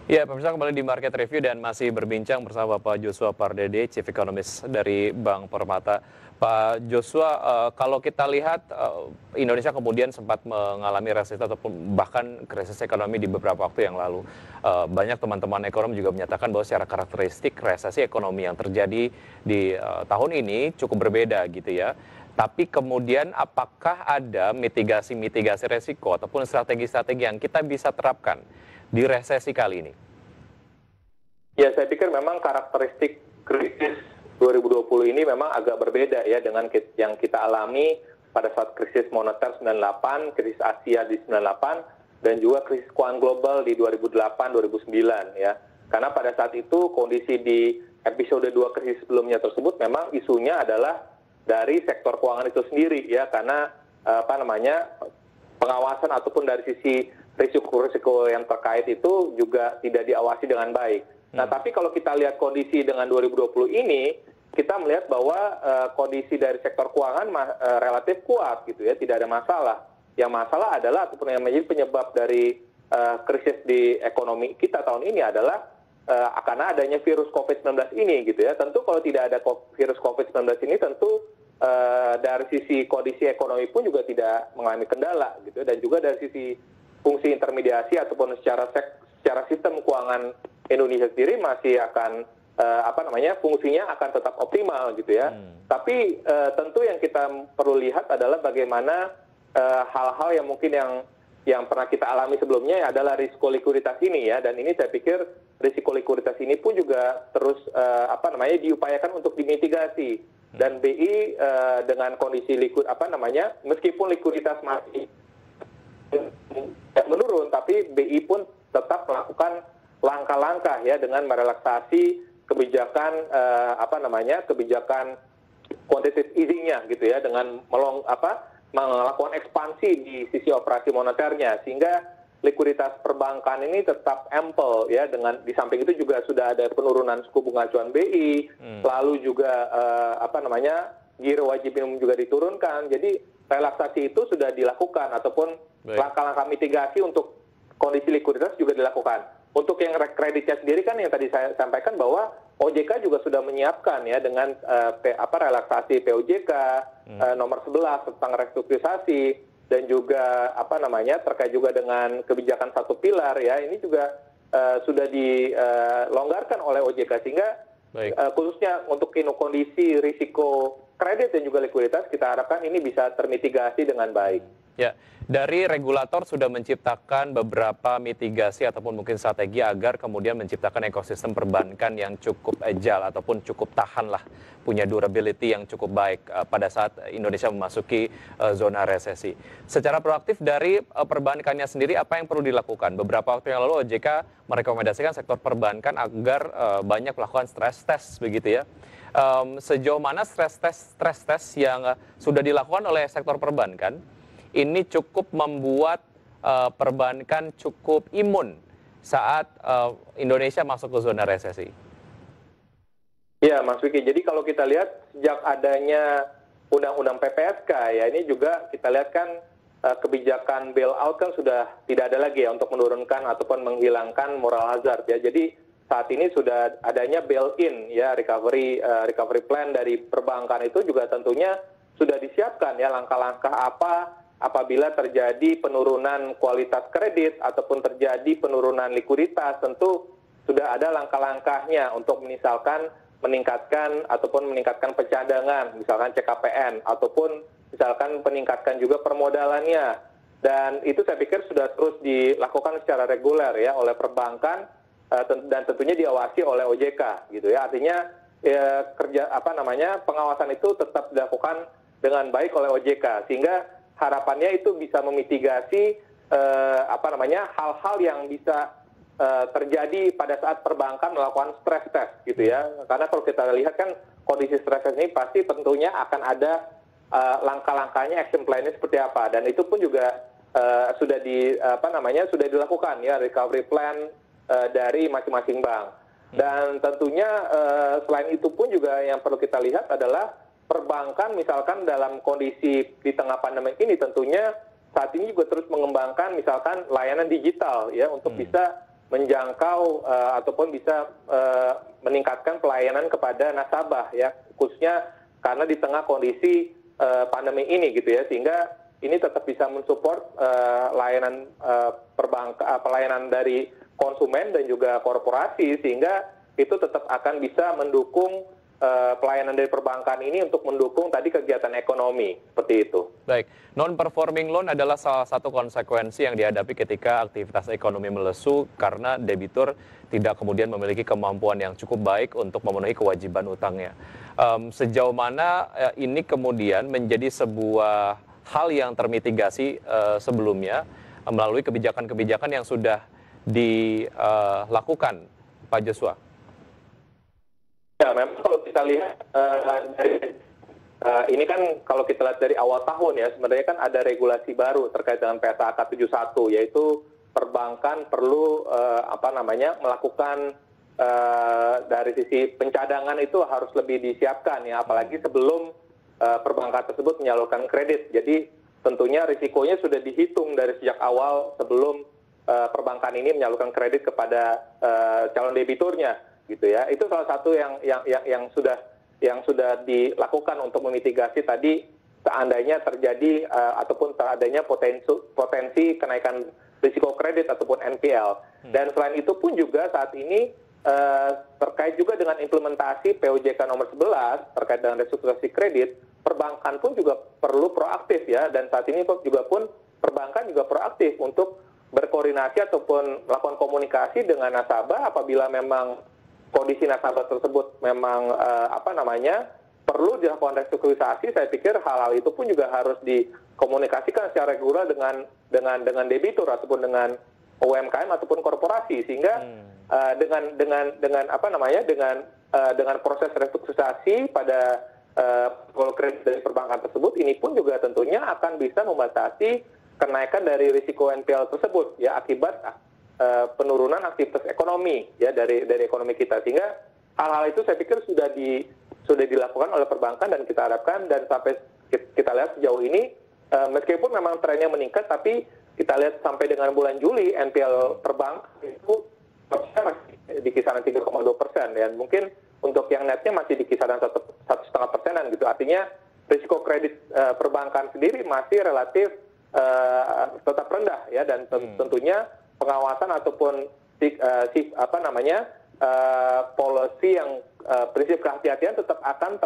Ya, pemirsa kembali di Market Review dan masih berbincang bersama Bapak Joshua Pardede, Chief Economist dari Bank Permata. Pak Joshua, kalau kita lihat Indonesia kemudian sempat mengalami resesi ataupun bahkan krisis ekonomi di beberapa waktu yang lalu. Banyak teman-teman ekonom juga menyatakan bahwa secara karakteristik resesi ekonomi yang terjadi di tahun ini cukup berbeda gitu ya. Tapi kemudian apakah ada mitigasi-mitigasi resiko ataupun strategi-strategi yang kita bisa terapkan di resesi kali ini? Ya, saya pikir memang karakteristik krisis 2020 ini memang agak berbeda ya dengan yang kita alami pada saat krisis moneter 98, krisis Asia di 98, dan juga krisis keuangan global di 2008-2009 ya. Karena pada saat itu kondisi di episode 2 krisis sebelumnya tersebut memang isunya adalah dari sektor keuangan itu sendiri ya, karena pengawasan ataupun dari sisi risiko-risiko yang terkait itu juga tidak diawasi dengan baik. Nah, tapi kalau kita lihat kondisi dengan 2020 ini, kita melihat bahwa kondisi dari sektor keuangan relatif kuat gitu ya, tidak ada masalah. Yang masalah adalah ataupun yang menjadi penyebab dari krisis di ekonomi kita tahun ini adalah karena adanya virus COVID-19 ini gitu ya. Tentu kalau tidak ada virus COVID-19 ini tentu dari sisi kondisi ekonomi pun juga tidak mengalami kendala gitu ya. Dan juga dari sisi fungsi intermediasi ataupun secara sistem keuangan Indonesia sendiri masih akan fungsinya akan tetap optimal gitu ya. Tapi tentu yang kita perlu lihat adalah bagaimana hal-hal yang mungkin yang pernah kita alami sebelumnya adalah risiko likuiditas ini ya. Dan ini saya pikir risiko likuiditas ini pun juga terus diupayakan untuk dimitigasi. Dan BI dengan kondisi meskipun likuiditas masih menurun, tapi BI pun tetap melakukan langkah-langkah ya dengan merelaksasi kebijakan kebijakan quantitative easing-nya gitu ya, dengan melakukan ekspansi di sisi operasi moneternya, sehingga likuiditas perbankan ini tetap ample ya. Dengan di samping itu juga sudah ada penurunan suku bunga acuan BI, lalu juga giro wajib minimum juga diturunkan. Jadi relaksasi itu sudah dilakukan ataupun langkah-langkah mitigasi untuk kondisi likuiditas juga dilakukan. Untuk yang kreditnya sendiri kan yang tadi saya sampaikan bahwa OJK juga sudah menyiapkan ya dengan relaksasi POJK nomor 11 tentang restrukturisasi, dan juga terkait juga dengan kebijakan satu pilar ya, ini juga sudah dilonggarkan oleh OJK, sehingga khususnya untuk kondisi risiko kredit dan juga likuiditas kita harapkan ini bisa termitigasi dengan baik. Ya, dari regulator sudah menciptakan beberapa mitigasi ataupun mungkin strategi agar kemudian menciptakan ekosistem perbankan yang cukup agile ataupun cukup tahan lah, punya durability yang cukup baik pada saat Indonesia memasuki zona resesi. Secara proaktif dari perbankannya sendiri, apa yang perlu dilakukan? Beberapa waktu yang lalu OJK merekomendasikan sektor perbankan agar banyak melakukan stress test begitu ya. Sejauh mana stress test yang sudah dilakukan oleh sektor perbankan ini cukup membuat perbankan cukup imun saat Indonesia masuk ke zona resesi? Ya, Mas Wiki. Jadi kalau kita lihat sejak adanya Undang-Undang PPSK ya, ini juga kita lihat kan kebijakan bailout kan sudah tidak ada lagi ya untuk menurunkan ataupun menghilangkan moral hazard ya. Jadi saat ini sudah adanya bail-in ya, recovery plan dari perbankan itu juga tentunya sudah disiapkan ya langkah-langkah apa apabila terjadi penurunan kualitas kredit ataupun terjadi penurunan likuiditas. Tentu sudah ada langkah-langkahnya untuk misalkan meningkatkan pencadangan, misalkan CKPN, ataupun misalkan meningkatkan juga permodalannya. Dan itu saya pikir sudah terus dilakukan secara reguler ya oleh perbankan, dan tentunya diawasi oleh OJK gitu ya. Artinya pengawasan itu tetap dilakukan dengan baik oleh OJK, sehingga harapannya itu bisa memitigasi hal-hal yang bisa terjadi pada saat perbankan melakukan stress test gitu ya. Karena kalau kita lihat kan kondisi stress test ini pasti tentunya akan ada langkah-langkahnya, action plan-nya seperti apa, dan itu pun juga sudah dilakukan ya recovery plan dari masing-masing bank. Dan tentunya selain itu pun juga yang perlu kita lihat adalah perbankan misalkan dalam kondisi di tengah pandemi ini tentunya saat ini juga terus mengembangkan misalkan layanan digital ya untuk bisa menjangkau ataupun bisa meningkatkan pelayanan kepada nasabah ya, khususnya karena di tengah kondisi pandemi ini gitu ya, sehingga ini tetap bisa mensupport layanan pelayanan dari konsumen dan juga korporasi, sehingga itu tetap akan bisa mendukung pelayanan dari perbankan ini untuk mendukung tadi kegiatan ekonomi, seperti itu. Baik, non-performing loan adalah salah satu konsekuensi yang dihadapi ketika aktivitas ekonomi melesu karena debitur tidak kemudian memiliki kemampuan yang cukup baik untuk memenuhi kewajiban utangnya. Sejauh mana ini kemudian menjadi sebuah hal yang termitigasi sebelumnya melalui kebijakan-kebijakan yang sudah dilakukan, Pak Joshua? Ya, memang kalau kita lihat ini kan kalau kita lihat dari awal tahun ya, sebenarnya kan ada regulasi baru terkait dengan PSAK 71, yaitu perbankan perlu melakukan dari sisi pencadangan itu harus lebih disiapkan ya, apalagi sebelum perbankan tersebut menyalurkan kredit. Jadi tentunya risikonya sudah dihitung dari sejak awal sebelum perbankan ini menyalurkan kredit kepada calon debiturnya, gitu ya. Itu salah satu yang sudah dilakukan untuk memitigasi tadi seandainya terjadi ataupun adanya potensi kenaikan risiko kredit ataupun NPL. Dan selain itu pun juga saat ini terkait juga dengan implementasi POJK nomor 11 terkait dengan restrukturisasi kredit, perbankan pun juga perlu proaktif ya, dan saat ini juga pun perbankan juga proaktif untuk berkoordinasi ataupun melakukan komunikasi dengan nasabah apabila memang kondisi nasabah tersebut memang perlu dilakukan restrukturisasi. Saya pikir hal-hal itu pun juga harus dikomunikasikan secara reguler dengan debitur ataupun dengan UMKM ataupun korporasi, sehingga dengan proses restrukturisasi pada kredit dari perbankan tersebut, ini pun juga tentunya akan bisa membatasi kenaikan dari risiko NPL tersebut ya, akibat penurunan aktivitas ekonomi ya dari ekonomi kita, sehingga hal-hal itu saya pikir sudah dilakukan oleh perbankan, dan kita harapkan dan sampai kita lihat sejauh ini meskipun memang trennya meningkat, tapi kita lihat sampai dengan bulan Juli NPL perbankan itu masih di kisaran 3,2%, dan mungkin untuk yang netnya masih di kisaran 1,5% gitu. Artinya risiko kredit perbankan sendiri masih relatif tetap rendah ya, dan tentunya pengawasan ataupun policy yang prinsip kehati-hatian tetap akan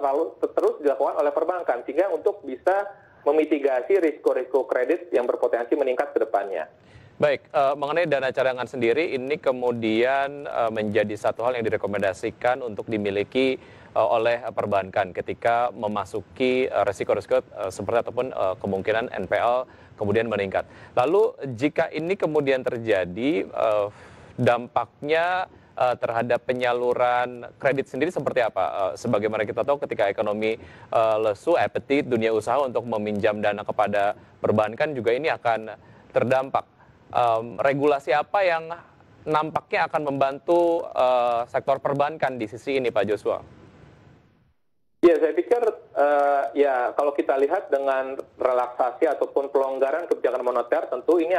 terus dilakukan oleh perbankan, sehingga untuk bisa memitigasi risiko-risiko kredit yang berpotensi meningkat ke depannya. Baik, mengenai dana cadangan sendiri, ini kemudian menjadi satu hal yang direkomendasikan untuk dimiliki oleh perbankan ketika memasuki risiko-risiko seperti ataupun kemungkinan NPL kemudian meningkat. Lalu jika ini kemudian terjadi, dampaknya terhadap penyaluran kredit sendiri seperti apa? Sebagaimana kita tahu ketika ekonomi lesu, appetite dunia usaha untuk meminjam dana kepada perbankan juga ini akan terdampak. Regulasi apa yang nampaknya akan membantu sektor perbankan di sisi ini, Pak Joshua? Ya, saya pikir ya kalau kita lihat dengan relaksasi ataupun pelonggaran kebijakan moneter, tentu ini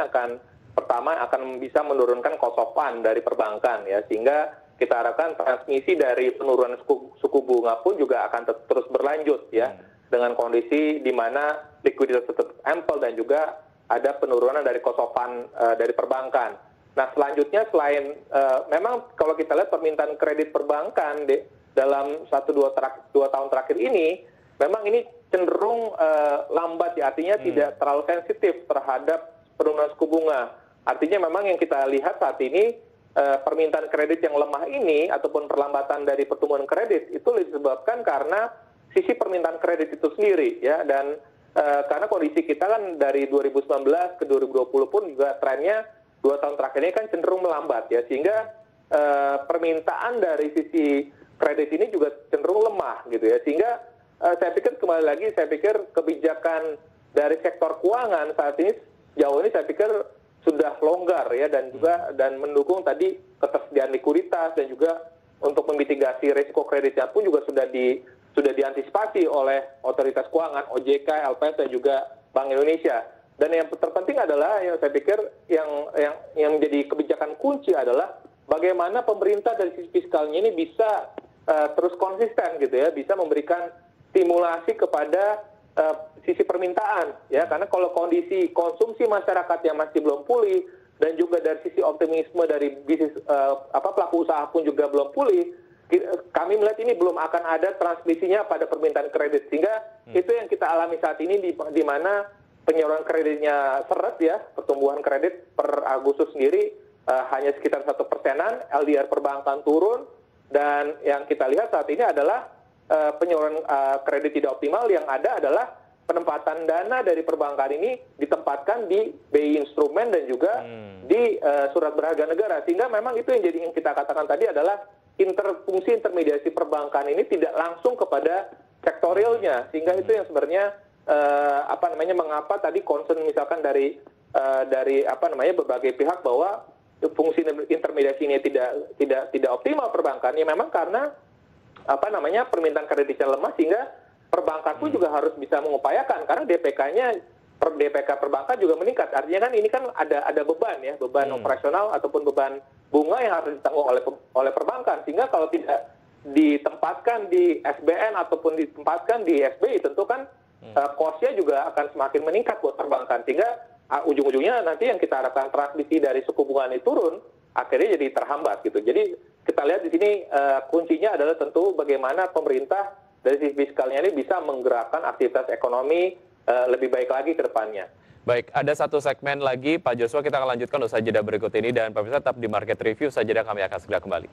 pertama akan bisa menurunkan cost of fund dari perbankan ya, sehingga kita harapkan transmisi dari penurunan suku bunga pun juga akan terus berlanjut ya, dengan kondisi di mana likuiditas tetap ample dan juga ada penurunan dari cost of fund dari perbankan. Nah, selanjutnya selain memang kalau kita lihat permintaan kredit perbankan dalam 1-2 tahun terakhir ini, memang ini cenderung lambat ya, artinya tidak terlalu sensitif terhadap penurunan suku bunga. Artinya memang yang kita lihat saat ini permintaan kredit yang lemah ini ataupun perlambatan dari pertumbuhan kredit itu disebabkan karena sisi permintaan kredit itu sendiri ya, dan karena kondisi kita kan dari 2019 ke 2020 pun juga trennya 2 tahun terakhir ini kan cenderung melambat ya, sehingga permintaan dari sisi kredit ini juga cenderung lemah gitu ya, sehingga saya pikir kembali lagi, saya pikir kebijakan dari sektor keuangan saat ini jauh ini saya pikir sudah longgar ya, dan mendukung tadi ketersediaan likuiditas, dan juga untuk memitigasi risiko kreditnya pun juga sudah diantisipasi oleh otoritas keuangan, OJK, LPS, dan juga Bank Indonesia. Dan yang terpenting adalah yang saya pikir yang menjadi kebijakan kunci adalah bagaimana pemerintah dari sisi fiskalnya ini bisa terus konsisten gitu ya, bisa memberikan stimulasi kepada sisi permintaan ya, karena kalau kondisi konsumsi masyarakat yang masih belum pulih dan juga dari sisi optimisme dari bisnis pelaku usaha pun juga belum pulih, kami melihat ini belum akan ada transmisinya pada permintaan kredit, sehingga itu yang kita alami saat ini di mana penyaluran kreditnya seret ya, pertumbuhan kredit per Agustus sendiri hanya sekitar 1%-an, LDR perbankan turun, dan yang kita lihat saat ini adalah penyaluran kredit tidak optimal. Yang ada adalah penempatan dana dari perbankan ini ditempatkan di BI instrumen dan juga di surat berharga negara, sehingga memang itu yang kita katakan tadi adalah fungsi intermediasi perbankan ini tidak langsung kepada sektorialnya, sehingga itu yang sebenarnya mengapa tadi concern misalkan dari berbagai pihak bahwa fungsi intermediasi ini tidak optimal perbankan, ya memang karena permintaan kreditnya lemah, sehingga perbankan pun juga harus bisa mengupayakan karena DPK perbankan juga meningkat. Artinya kan ini kan ada beban ya, beban operasional ataupun beban bunga yang harus ditanggung oleh perbankan, sehingga kalau tidak ditempatkan di SBN ataupun ditempatkan di SBI tentu kan cost-nya juga akan semakin meningkat buat perbankan, sehingga ujung-ujungnya nanti yang kita harapkan transmisi dari suku bunga ini turun, akhirnya jadi terhambat gitu. Jadi kita lihat di sini kuncinya adalah tentu bagaimana pemerintah dari sisi fiskalnya ini bisa menggerakkan aktivitas ekonomi lebih baik lagi ke depannya. Baik, ada satu segmen lagi Pak Joshua, kita akan lanjutkan usai jeda berikut ini, dan pemirsa tetap di Market Review saja, dan kami akan segera kembali.